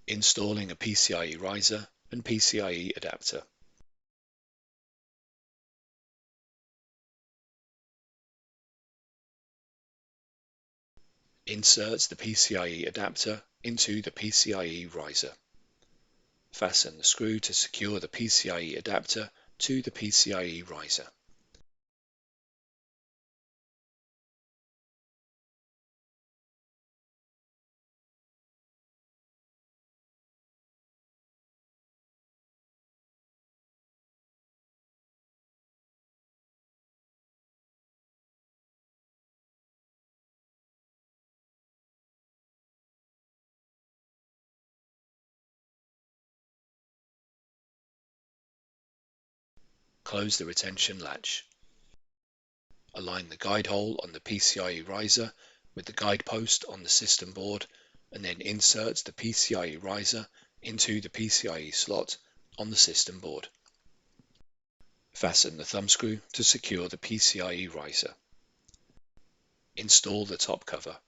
Installing a PCIe riser and PCIe adapter. Insert the PCIe adapter into the PCIe riser. Fasten the screw to secure the PCIe adapter to the PCIe riser. Close the retention latch. Align the guide hole on the PCIe riser with the guide post on the system board, and then insert the PCIe riser into the PCIe slot on the system board. Fasten the thumb screw to secure the PCIe riser. Install the top cover.